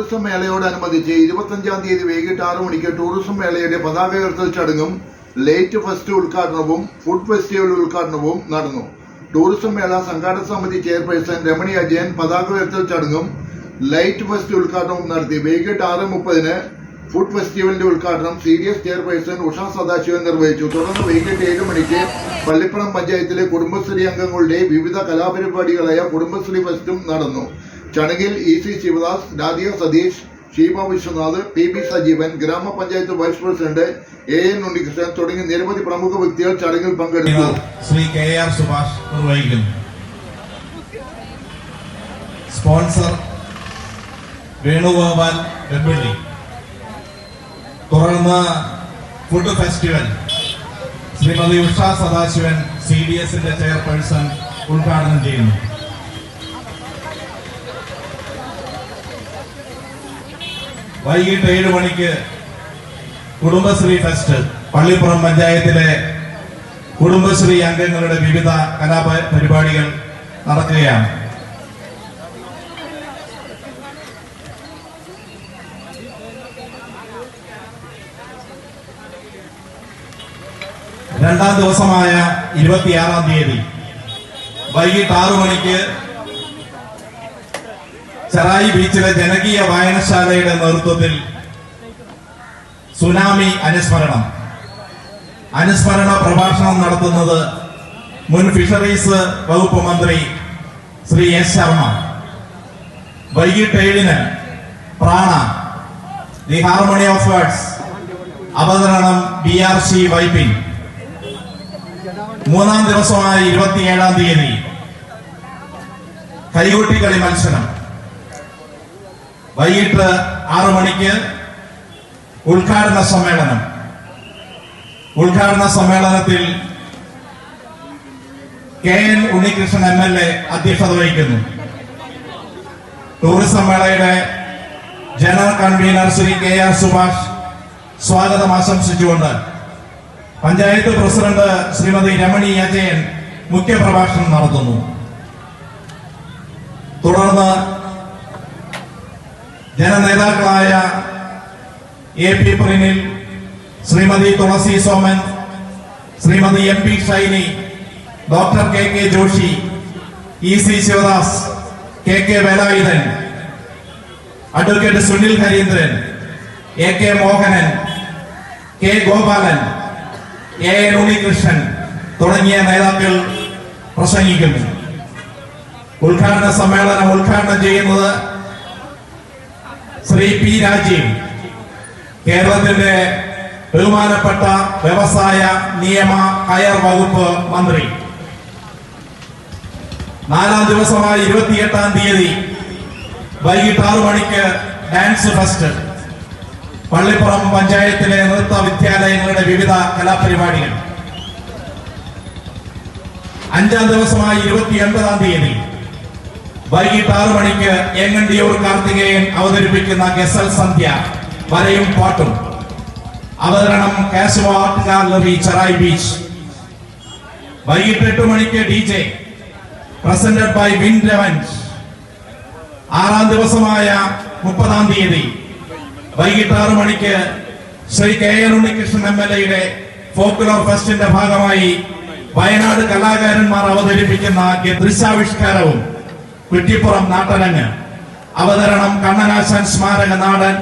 Tourism മേളയോടനുബന്ധിച്ച് 25-ാം തീയതി വൈകിട്ട് 6 മണിക്ക് ടൂറിസം മേളയുടെ പതാക ഉയർത്തൽ ചടങ്ങും ലൈറ്റ് ഫെസ്റ്റ് ഉദ്ഘാടനവും ഫുഡ് ഫെസ്റ്റിവൽ ഉദ്ഘാടനവും നടന്നു. ടൂറിസം മേള സംഘാടക സമിതി ചെയർപേഴ്സൺ രമണി അജയൻ പതാക ഉയർത്തൽ ചടങ്ങും ലൈറ്റ് ഫെസ്റ്റ് ഉദ്ഘാടനവും നടത്തി. വൈകിട്ട് 6:30 ഫുഡ് ഫെസ്റ്റിവലിന്റെ ഉദ്ഘാടനം CDS ചെയർപേഴ്സൺ ഉഷ സദാശിവൻ നിർവഹിച്ചു. തുടർന്ന് വൈകിട്ട് 7 മണിക്ക് പള്ളിപ്പുറം പഞ്ചായത്തിലെ കുടുംബശ്രീ അംഗങ്ങളുടെ വിവിധ കലാപരിപാടികളായ കുടുംബശ്രീ ഫെസ്റ്റും നടന്നു. ചടങ്ങിൽ EC ശിവദാസ്, രാധിക സതീഷ്, ഷീബ വിശ്വനാഥ്, PB സജീവൻ, ഗ്രാമപഞ്ചായത്ത് വൈസ് പ്രസിഡന്റ് AN ഉണ്ണികൃഷ്ണൻ തുടങ്ങി നിരവധി പ്രമുഖ വ്യക്തികൾ ചടങ്ങിൽ പങ്കെടുത്തു. ശ്രീ KR സുഭാഷ് നിർവഹിക്കുന്നു. സ്പോൺസർ വേണുഗോപാൽ വെമ്പള്ളി. തുടർന്ന് ഫുഡ് ഫെസ്റ്റിവൽ ശ്രീമതി ഉഷ സദാശിവൻ CDSന്റെ ചെയർപേഴ്സൺ ഉദ്ഘാടനം ചെയ്യുന്നു. വൈകിട്ട് 7 മണിക്ക് കുടുംബശ്രീ ഫെസ്റ്റ് പള്ളിപ്പുറം പഞ്ചായത്തിലെ കുടുംബശ്രീ അംഗങ്ങളുടെ വിവിധ കലാപരിപാടികൾ നടക്കുകയാണ്. രണ്ടാം ദിവസമായ 26-ാം തീയതി വൈകിട്ട് 6 മണിക്ക് ചെറായി ബീച്ചിലെ ജനകീയ വായനശാലയുടെ നേതൃത്വത്തിൽ സുനാമി അനുസ്മരണ പ്രഭാഷണം നടത്തുന്നത് മുൻ ഫിഷറീസ് വകുപ്പ് മന്ത്രി ശ്രീ S ശർമ്മ. വൈകിട്ട് 7 പ്രാണ ദി ഹാർമണി ഓഫ് വേർഡ്സ് അവതരണം BRC വൈപ്പിൻ. മൂന്നാം ദിവസമായ 27-ാം തീയതി കൈകൊട്ടിക്കളി മത്സരം. വൈകിട്ട് 6 മണിക്ക് ഉദ്ഘാടന സമ്മേളനത്തിൽ KN ഉണ്ണികൃഷ്ണൻ MLA അധ്യക്ഷത വഹിക്കുന്നു. ടൂറിസം മേളയുടെ general convener Shri KR Subhash സ്വാഗതം ആശംസിച്ചുകൊണ്ട് പഞ്ചായത്ത് പ്രസിഡന്റ് ശ്രീമതി രമണി അജയൻ മുഖ്യപ്രഭാഷണം നടത്തുന്നു. തുടർന്ന് ജനനേതാക്കളായ AP Prinil, Shrimati Thulasi Soman, Shrimati MP Shiny, doctor KK Joshi, EC Sivadas, KK Velayudhan, advocate Sunil Harindran, AK Mohanan, K Gopalan, AN Unnikrishnan തുടങ്ങിയ നേതാക്കൾ പ്രസംഗിക്കുന്നു. ഉദ്ഘാടന സമ്മേളനം ഉദ്ഘാടനം ചെയ്യുന്നത് ശ്രീ P രാജീവ്, കേരളത്തിന്റെ ബഹുമാനപ്പെട്ട വ്യവസായ നിയമ കയർ വകുപ്പ് മന്ത്രി. 4-ാം ദിവസമായ 28-ാം തീയതി വൈകിട്ട് 6 മണിക്ക് ഡാൻസ് ഫെസ്റ്റ് പള്ളിപ്പുറം പഞ്ചായത്തിലെ നൃത്ത വിദ്യാലയങ്ങളുടെ വിവിധ കലാപരിപാടികൾ. 5-ാം ദിവസമായ 29-ാം തീയതി വൈകിട്ട് 6 മണിക്ക് എങ്ങണ്ടിയൂർ കാർത്തികേയൻ അവതരിപ്പിക്കുന്ന ഗസൽ സന്ധ്യ വരയും പാട്ടും. അവതരണം Kashuva art gallery Cherai beach. വൈകിട്ട് 8 മണിക്ക് DJ presented by Win Ravens. 6-ാം ദിവസമായ 30-ാം തീയതി വൈകിട്ട് 6 മണിക്ക് Shri KN Unnikrishnan MLA folklore ഫെസ്റ്റിന്റെ ഭാഗമായി വയനാട് കലാകാരന്മാർ അവതരിപ്പിക്കുന്ന ദൃശ്യാവിഷ്കാരവും കുറ്റിപ്പുറം നാട്ടരങ്ങ്. അവതരണം കണ്ണനാശൻ സ്മാരക നാടൻ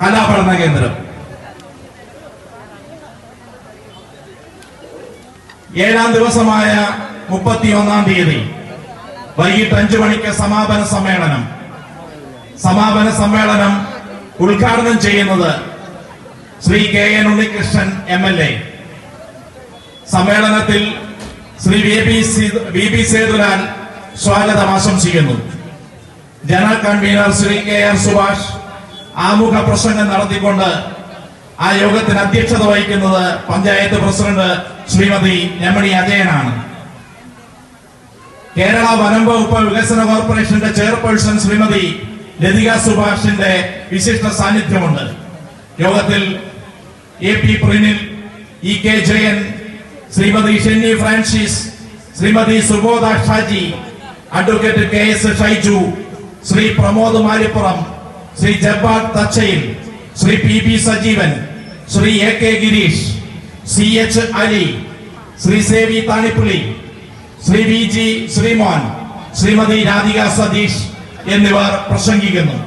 കലാപഠന കേന്ദ്രം. 7-ാം ദിവസമായ 31-ാം തീയതി വൈകിട്ട് 5 മണിക്ക് സമാപന സമ്മേളനം ഉദ്ഘാടനം ചെയ്യുന്നത് ശ്രീ KN ഉണ്ണികൃഷ്ണൻ MLA. സമ്മേളനത്തിൽ ശ്രീ VB സേതുലാൽ സ്വാഗതം ആശംസിക്കുന്നു. General convener Shri KR Subhash ആമുഖ പ്രസംഗം നടത്തിക്കൊണ്ട് ആ യോഗത്തിന് അധ്യക്ഷത വഹിക്കുന്നത് പഞ്ചായത്ത് പ്രസിഡന്റ് ശ്രീമതി രമണി അജയനാണ്. കേരള വനം വകുപ്പ് വികസന കോർപ്പറേഷന്റെ ചെയർപേഴ്സൺ ശ്രീമതി ലതിക സുഭാഷിന്റെ വിശിഷ്ട സാന്നിധ്യമുണ്ട്. യോഗത്തിൽ AP Prinil, EK Jayan, Shrimati Shenny Francis, Shrimati Subodha Shaji, advocate KS Shaiju, Shri Pramod Malippuram, Shri Jabbar Thachayil, Shri P Sajeevan, Shri AK Girish, CH Ali, Shri Sevi Thanippully, Shri VG Sreemon, Shrimati Radhika Satheesh എന്നിവർ പ്രസംഗിക്കുന്നു.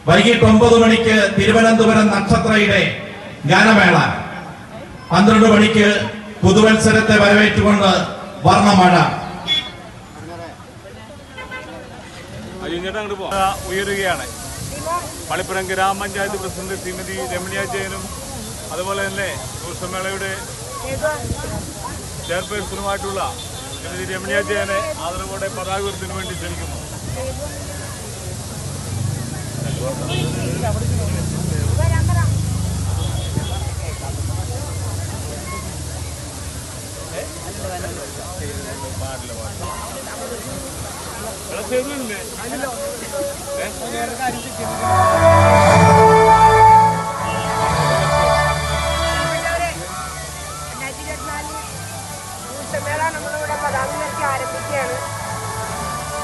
വൈകിട്ട് 9 മണിക്ക് തിരുവനന്തപുരം നക്ഷത്രയുടെ ഗാനമേള, 12 മണിക്ക് പുതുവത്സരത്തെ വരവേറ്റുകൊണ്ട് വർണ്ണമഴ. ഉയരുകയാണ്. പള്ളിപ്പുറം ഗ്രാമപഞ്ചായത്ത് പ്രസിഡന്റ് ശ്രീമതി രമണി ജയനും അതുപോലെ തന്നെ ടൂറിസം മേളയുടെ ചെയർപേഴ്സണുമായിട്ടുള്ള ശ്രീമതി രമണി ജയനെ ആദരവോടെ പതാക ഉയർത്തിന് വേണ്ടി ക്ഷണിക്കുന്നു. നമ്മളിവിടെ പതാക ഉയർത്തി ആരംഭിക്കുകയാണ്.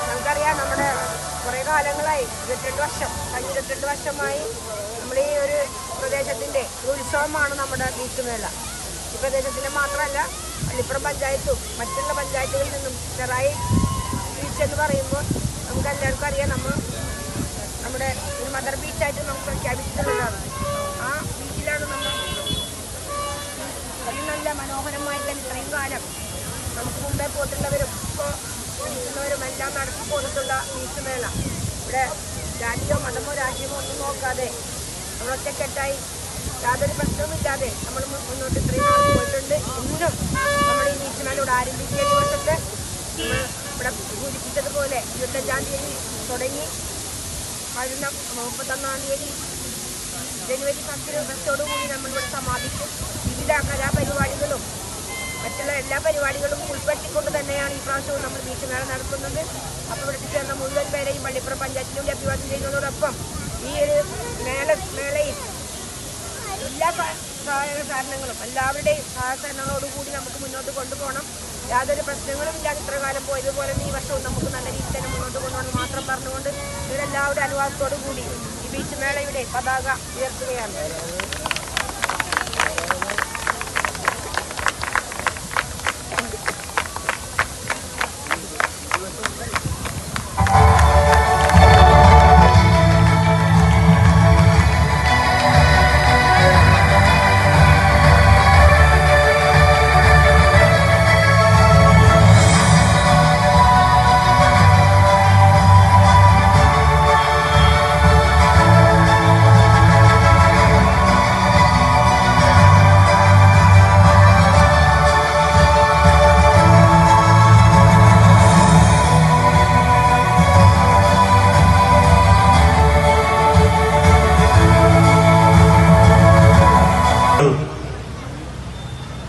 നമുക്കറിയാം, നമ്മുടെ കുറേ കാലങ്ങളായി 22 വർഷമായി നമ്മൾ ഈ ഒരു പ്രദേശത്തിൻ്റെ ഉത്സവമാണ് നമ്മുടെ ബീച്ച് മേള. ഈ പ്രദേശത്തിൻ്റെ മാത്രമല്ല, പള്ളിപ്പുറം പഞ്ചായത്തും മറ്റുള്ള പഞ്ചായത്തുകളിൽ നിന്നും ചെറായി ബീച്ച് എന്ന് പറയുമ്പോൾ നമുക്ക് എല്ലാവർക്കും അറിയാം, നമ്മുടെ ഒരു മദർ ബീച്ചായിട്ട് നമുക്ക് പ്രഖ്യാപിച്ചിട്ടുള്ളതാണ്. ആ ബീച്ചിലാണ് നമ്മൾ ഇത്രയും നല്ല മനോഹരമായി തന്നെ ഇത്രയും കാലം നമുക്ക് മുമ്പേ പോയിട്ടുള്ളവരും ഇപ്പോൾ ഇരിക്കുന്നവരും എല്ലാം നടത്തി പോന്നിട്ടുള്ള ബീച്ച് മേള. ഇവിടെ ജാതിയോ മതമോ രാജ്യമോ ഒന്നും നോക്കാതെ നമ്മളൊറ്റക്കെട്ടായി യാതൊരു പ്രശ്നവുമില്ലാതെ നമ്മൾ മുന്നോട്ട് ഇത്രയും നാൾ പോയിട്ടുണ്ട്. ഇന്നും നമ്മൾ ഈ ബീച്ച് മേള ഇവിടെ ആരംഭിച്ച ദിവസത്തെ നമ്മൾ ഇവിടെ സൂചിപ്പിച്ചതുപോലെ 25-ാം തീയതി തുടങ്ങി വരുന്ന 31-ാം തീയതി ജനുവരി 10-ഓടുകൂടി നമ്മളിവിടെ സമാപിക്കും. വിവിധ കലാപരിപാടികളും മറ്റുള്ള എല്ലാ പരിപാടികളും ഉൾപ്പെടുത്തിക്കൊണ്ട് തന്നെയാണ് ഈ പ്രാവശ്യവും നമ്മൾ ബീച്ച് മേള നടത്തുന്നത്. അപ്പോൾ ഇവിടെ ചേർന്ന മുഴുവൻ പേരെയും പള്ളിപ്പുറം പഞ്ചായത്തിലൂടെ അഭിവാദ്യം ചെയ്യുന്നതോടൊപ്പം ഈ ഒരു മേളയിൽ എല്ലാ സഹായ കാരണങ്ങളും എല്ലാവരുടെയും സഹകരണങ്ങളോടുകൂടി നമുക്ക് മുന്നോട്ട് കൊണ്ടുപോകണം. യാതൊരു പ്രശ്നങ്ങളും ഇല്ലാതെ ഇത്ര കാലം പോയതുപോലെ ഈ വർഷവും നമുക്ക് നല്ല രീതിയിൽ തന്നെ മുന്നോട്ട് കൊണ്ടുപോകണം മാത്രം പറഞ്ഞുകൊണ്ട് ഇവരെല്ലാവരുടെ അനുവാദത്തോടു കൂടി ഈ ബീച്ച് മേളയുടെ പതാക ഉയർത്തുകയാണ്.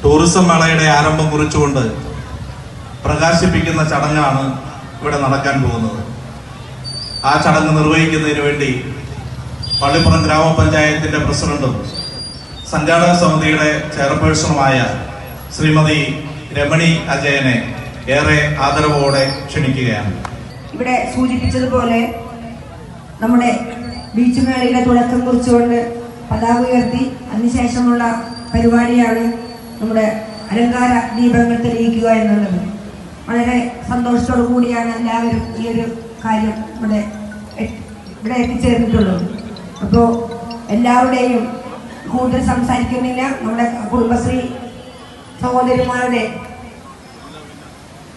ടൂറിസം മേളയുടെ ആരംഭം കുറിച്ചുകൊണ്ട് പ്രകാശിപ്പിക്കുന്ന ചടങ്ങാണ് ഇവിടെ നടക്കാൻ പോകുന്നത്. ആ ചടങ്ങ് നിർവഹിക്കുന്നതിന് വേണ്ടി പള്ളിപ്പുറം ഗ്രാമപഞ്ചായത്തിന്റെ പ്രസിഡന്റും സംഘാടക സമിതിയുടെ ചെയർപേഴ്സണുമായ ശ്രീമതി രമണി അജയനെ ഏറെ ആദരവോടെ ക്ഷണിക്കുകയാണ്. ഇവിടെ സൂചിപ്പിച്ചതുപോലെ നമ്മുടെ ബീച്ച് മേളയുടെ തുടക്കം കുറിച്ചുകൊണ്ട് പതാക ഉയർത്തി അതിനുശേഷമുള്ള പരിപാടിയാണ് നമ്മുടെ അലങ്കാര ദീപങ്ങൾ തെളിയിക്കുക എന്നുള്ളത്. വളരെ സന്തോഷത്തോടു കൂടിയാണ് എല്ലാവരും ഈ ഒരു കാര്യം ഇവിടെ എത്തിച്ചേർന്നിട്ടുള്ളത്. അപ്പോൾ എല്ലാവരുടെയും കൂടുതൽ സംസാരിക്കുന്നില്ല. നമ്മുടെ കുടുംബശ്രീ സഹോദരിമാരുടെ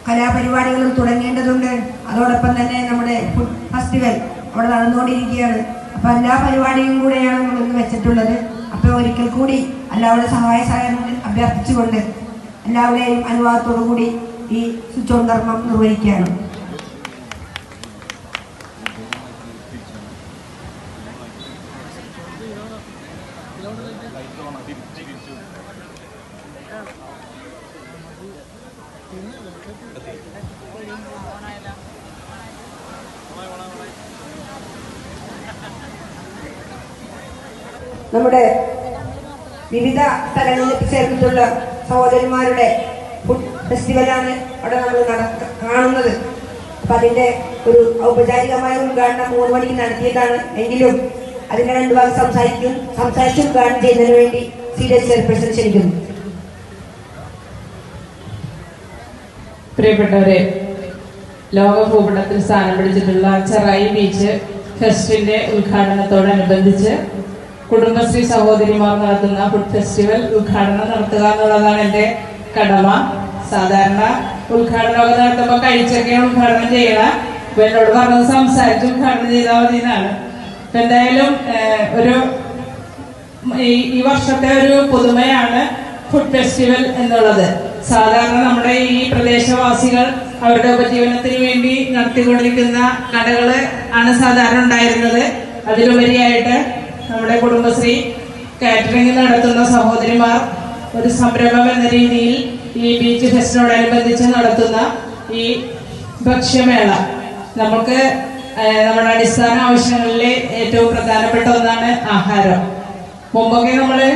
കലാപരിപാടികളും തുടങ്ങേണ്ടതുണ്ട്. അതോടൊപ്പം തന്നെ നമ്മുടെ ഫുഡ് ഫെസ്റ്റിവൽ അവിടെ നടന്നുകൊണ്ടിരിക്കുകയാണ്. അപ്പോൾ എല്ലാ പരിപാടിയും കൂടെയാണ് നമ്മളിന്ന് വെച്ചിട്ടുള്ളത്. അപ്പോൾ ഒരിക്കൽ കൂടി എല്ലാവരുടെ സഹായ സഹകരണം അഭ്യർത്ഥിച്ചുകൊണ്ട് എല്ലാവരുടെയും അനുവാദത്തോടു കൂടി ഈ സ്വിച്ച് ഓൺ കർമ്മം നിർവഹിക്കുകയാണ്. നമ്മുടെ വിവിധ സ്ഥലങ്ങളിൽ എത്തിച്ചേർന്നിട്ടുള്ള സഹോദരന്മാരുടെ ഫുഡ് ഫെസ്റ്റിവലാണ് അവിടെ നമ്മൾ കാണുന്നത്. അപ്പം അതിൻ്റെ ഒരു ഔപചാരികമായ ഉദ്ഘാടനം 3 മണിക്ക് നടത്തിയതാണ്. എങ്കിലും അതിനെ 2 വാക്ക് സംസാരിച്ച് ഉദ്ഘാടനം ചെയ്യുന്നതിന് വേണ്ടി സീരിയസ് ചെയർപേഴ്സൺ ക്ഷണിക്കുന്നു. പ്രിയപ്പെട്ടവരെ, ലോക ഭൂപടത്തിൽ സ്ഥാനം പിടിച്ചിട്ടുള്ള ചെറായി ബീച്ച് ഫെസ്റ്റിന്റെ ഉദ്ഘാടനത്തോടനുബന്ധിച്ച് കുടുംബശ്രീ സഹോദരിമാർ നടത്തുന്ന ഫുഡ് ഫെസ്റ്റിവൽ ഉദ്ഘാടനം നടത്തുക എന്നുള്ളതാണ് എൻ്റെ കടമ. സാധാരണ ഉദ്ഘാടനമൊക്കെ നടത്തുമ്പോൾ കഴിച്ചൊക്കെയാണ് ഉദ്ഘാടനം ചെയ്യണം. അപ്പൊ എന്നോട് പറഞ്ഞത് സംസാരിച്ച് ഉദ്ഘാടനം ചെയ്താൽ മതി എന്നാണ്. അപ്പൊ എന്തായാലും ഈ വർഷത്തെ ഒരു പുതുമയാണ് ഫുഡ് ഫെസ്റ്റിവൽ എന്നുള്ളത്. സാധാരണ നമ്മുടെ ഈ പ്രദേശവാസികൾ അവരുടെ ഉപജീവനത്തിന് വേണ്ടി നടത്തിക്കൊണ്ടിരിക്കുന്ന കടകള് ആണ് സാധാരണ ഉണ്ടായിരുന്നത്. അതിലുപരിയായിട്ട് നമ്മുടെ കുടുംബശ്രീ കാറ്ററിംഗ് നടത്തുന്ന സഹോദരിമാർ ഒരു സംരംഭം എന്ന രീതിയിൽ ഈ ബീച്ച് ഫെസ്റ്റിനോടനുബന്ധിച്ച് നടത്തുന്ന ഈ ഭക്ഷ്യമേള നമുക്ക് നമ്മുടെ അടിസ്ഥാന ആവശ്യങ്ങളിലെ ഏറ്റവും പ്രധാനപ്പെട്ട ഒന്നാണ് ആഹാരം. മുമ്പൊക്കെ നമ്മള്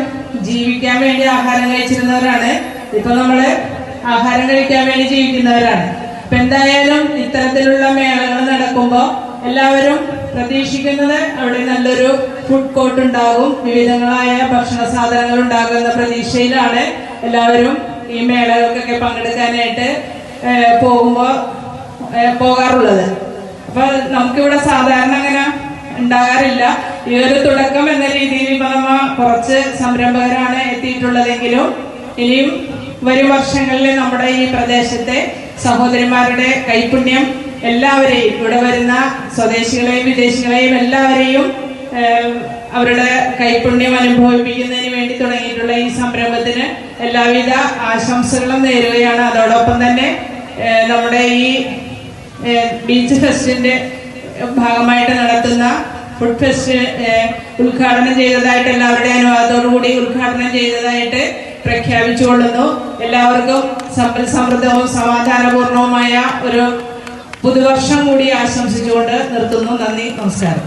ജീവിക്കാൻ വേണ്ടി ആഹാരം കഴിച്ചിരുന്നവരാണ്, ഇപ്പൊ നമ്മള് ആഹാരം കഴിക്കാൻ വേണ്ടി ജീവിക്കുന്നവരാണ്. അപ്പൊ എന്തായാലും ഇത്തരത്തിലുള്ള മേളകൾ നടക്കുമ്പോ എല്ലാവരും പ്രതീക്ഷിക്കുന്നത് അവിടെ നല്ലൊരു ഫുഡ് കോർട്ട് ഉണ്ടാകും, വിവിധങ്ങളായ ഭക്ഷണ സാധനങ്ങൾ ഉണ്ടാകും എന്ന പ്രതീക്ഷയിലാണ് എല്ലാവരും ഈ മേളകൾക്കൊക്കെ പങ്കെടുക്കാനായിട്ട് പോകാറുള്ളത്. അപ്പൊ നമുക്കിവിടെ സാധാരണ അങ്ങനെ ഉണ്ടാകാറില്ല. ഈ ഒരു തുടക്കം എന്ന രീതിയിൽ ഇപ്പൊ നമ്മ കുറച്ച് സംരംഭകരാണ് എത്തിയിട്ടുള്ളതെങ്കിലും ഇനിയും വരും വർഷങ്ങളിൽ നമ്മുടെ ഈ പ്രദേശത്തെ സഹോദരിമാരുടെ കൈപുണ്യം എല്ലാവരെയും, ഇവിടെ വരുന്ന സ്വദേശികളെയും വിദേശികളെയും എല്ലാവരെയും അവരുടെ കൈപുണ്യം അനുഭവിപ്പിക്കുന്നതിന് വേണ്ടി തുടങ്ങിയിട്ടുള്ള ഈ സംരംഭത്തിന് എല്ലാവിധ ആശംസകളും നേരുകയാണ്. അതോടൊപ്പം തന്നെ നമ്മുടെ ഈ ബീച്ച് ഫെസ്റ്റിന്റെ ഭാഗമായിട്ട് നടത്തുന്ന ഫുഡ് ഫെസ്റ്റ് ഉദ്ഘാടനം ചെയ്തതായിട്ട് എല്ലാവരുടെ അനുവാദത്തോടുകൂടി ഉദ്ഘാടനം ചെയ്തതായിട്ട് പ്രഖ്യാപിച്ചുകൊള്ളുന്നു. എല്ലാവർക്കും സമ്പൽ സമൃദ്ധവും സമാധാനപൂർണവുമായ ഒരു പുതുവർഷം കൂടി ആശംസിച്ചുകൊണ്ട് നിർത്തുന്നു. നന്ദി, നമസ്കാരം.